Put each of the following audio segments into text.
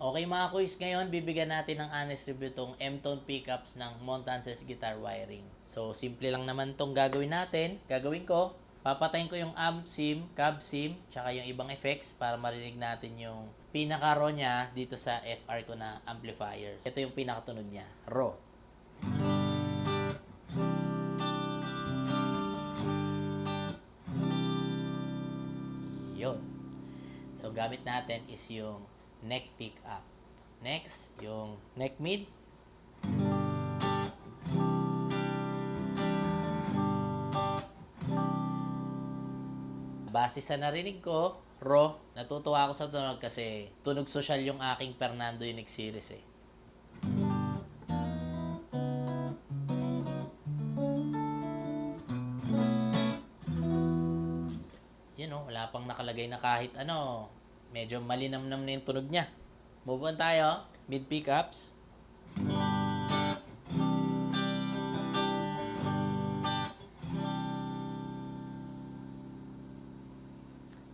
Okay mga kuys, ngayon bibigyan natin ng honest review tong M-tone pickups ng Montances Guitar Wiring. So, simple lang naman tong gagawin natin. Gagawin ko, papatayin ko yung amp sim, cab sim, tsaka yung ibang effects para marinig natin yung pinaka-raw niya dito sa FR ko na amplifier. Ito yung pinakatunog niya, raw. Yun. So, gamit natin is yung neck pickup. Next, yung neck mid. Base sa narinig ko, raw, natutuwa ako sa tunog kasi tunog social yung aking Fernando Unique Series eh. Wala pang nakalagay na kahit ano. Medyo malinamnam na yung tunog niya. Move on tayo. Mid pickups.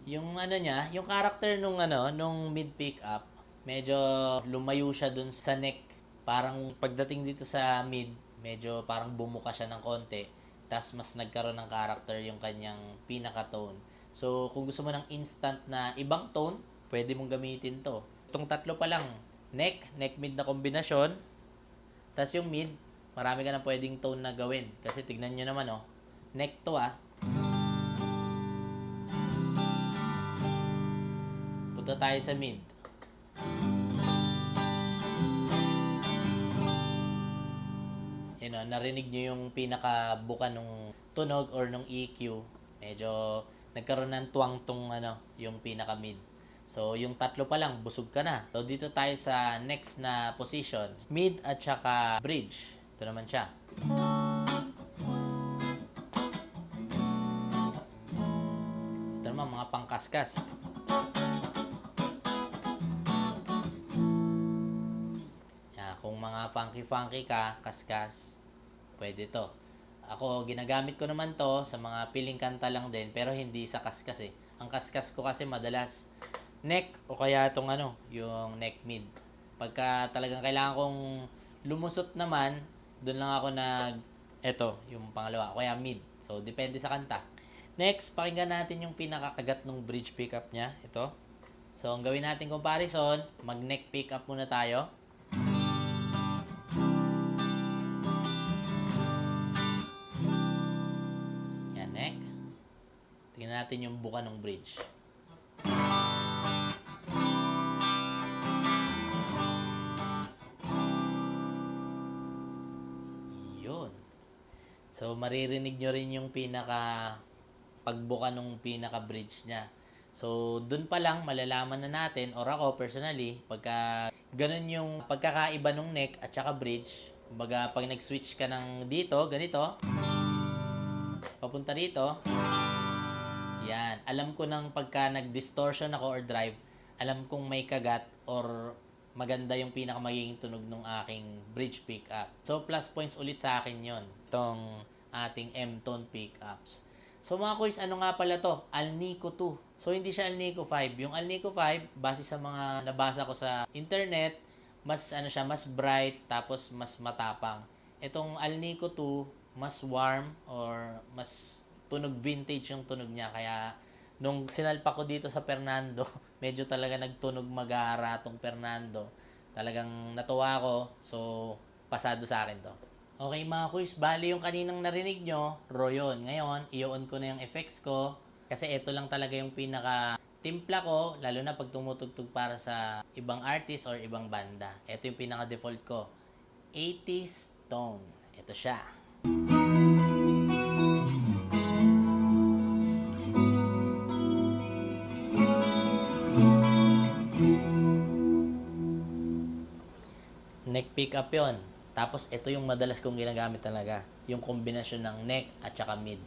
Yung ano niya, yung character nung mid pickup, medyo lumayo siya dun sa neck. Parang pagdating dito sa mid, medyo parang bumuka siya ng konti. Tapos mas nagkaroon ng character yung kanyang pinaka-tone. So, kung gusto mo ng instant na ibang tone, pwede mong gamitin to. Itong tatlo pa lang, neck mid na kombinasyon. Tapos yung mid, marami ka na pwedeng tone na gawin. Kasi tignan nyo naman neck to Punta tayo sa mid. Narinig nyo yung pinaka-buka nung tunog or nung EQ. Medyo nagkaroon ng tuwang tong yung pinaka-mid. So, yung tatlo pa lang, busog ka na. So, dito tayo sa next na position. Mid at saka bridge. Ito naman siya. Ito naman, mga pangkaskas. Kung mga funky-funky ka, kaskas, pwede to. Ako, ginagamit ko naman to sa mga piling kanta lang din, pero hindi sa kaskas eh. Ang kaskas ko kasi madalas neck o kaya itong yung neck mid. Pagka talagang kailangan kong lumusot naman, doon lang ako eto, yung pangalawa, o kaya mid. So, depende sa kanta. Next, pakinggan natin yung pinakakagat ng bridge pickup niya. Ito. So, ang gawin natin comparison, mag-neck pickup muna tayo. Tingnan natin yung buka ng bridge. Yun. So, maririnig nyo rin yung pagbuka ng pinaka-bridge niya. So, dun pa lang malalaman na natin, or ako personally, pagka ganun yung pagkakaiba ng neck at saka bridge, kumbaga pag nag-switch ka ng dito, ganito, papunta dito, yan. Alam ko nang pagka nag-distortion ako or drive, alam kong may kagat or maganda yung magiging tunog ng aking bridge pickup. So, plus points ulit sa akin yon itong ating M-tone pickups. So, mga kuys, ano nga pala to? Alnico 2. So, hindi siya Alnico 5. Yung Alnico 5, base sa mga nabasa ko sa internet, mas mas bright, tapos mas matapang. Itong Alnico 2, mas warm or mas tunog vintage yung tunog niya. Kaya nung sinalpa ko dito sa Fernando, medyo talaga nagtunog mag-aara tong Fernando. Talagang natuwa ako. So, pasado sa akin to. Okay mga kuys, bali yung kaninang narinig nyo, raw yun. Ngayon, i-on ko na yung effects ko. Kasi ito lang talaga yung pinaka timpla ko, lalo na pag tumutugtog para sa ibang artist or ibang banda. Ito yung pinaka default ko. 80s tone. Ito siya. Neck pickup yon. Tapos, ito yung madalas kong ginagamit talaga. Yung kombinasyon ng neck at saka mid.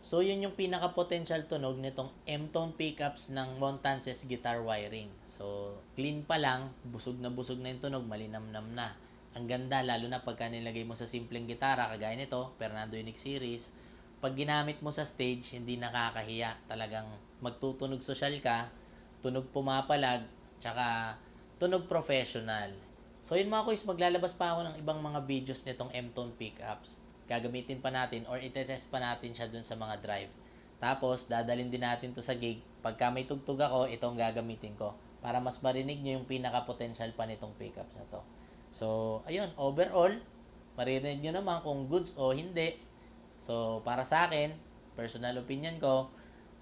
So, yun yung pinaka-potential tunog nitong M-tone pickups ng Montances guitar wiring. So, clean pa lang, busog na yung tunog, malinamnam na. Ang ganda, lalo na pagka nilagay mo sa simpleng gitara, kagaya nito, Fernando Unique Series. Pag ginamit mo sa stage, hindi nakakahiya. Talagang magtutunog social ka, tunog pumapalag, tsaka tunog professional. So yun mga kuys, maglalabas pa ako ng ibang mga videos nitong M-tone pickups. Gagamitin pa natin or itetest pa natin siya dun sa mga drive. Tapos, dadalhin din natin to sa gig. Pagka may tugtog ako, itong gagamitin ko. Para mas marinig nyo yung pinaka-potential pa nitong pickups na to. So, ayun, overall, maririnig nyo naman kung goods o hindi. So, para sa akin, personal opinion ko,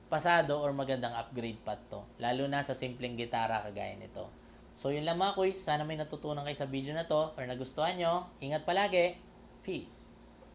pasado or magandang upgrade pa to. Lalo na sa simpleng gitara kagaya nito. So, yun lang mga kuys. Sana may natutunan kayo sa video na to or nagustuhan nyo. Ingat palagi. Peace.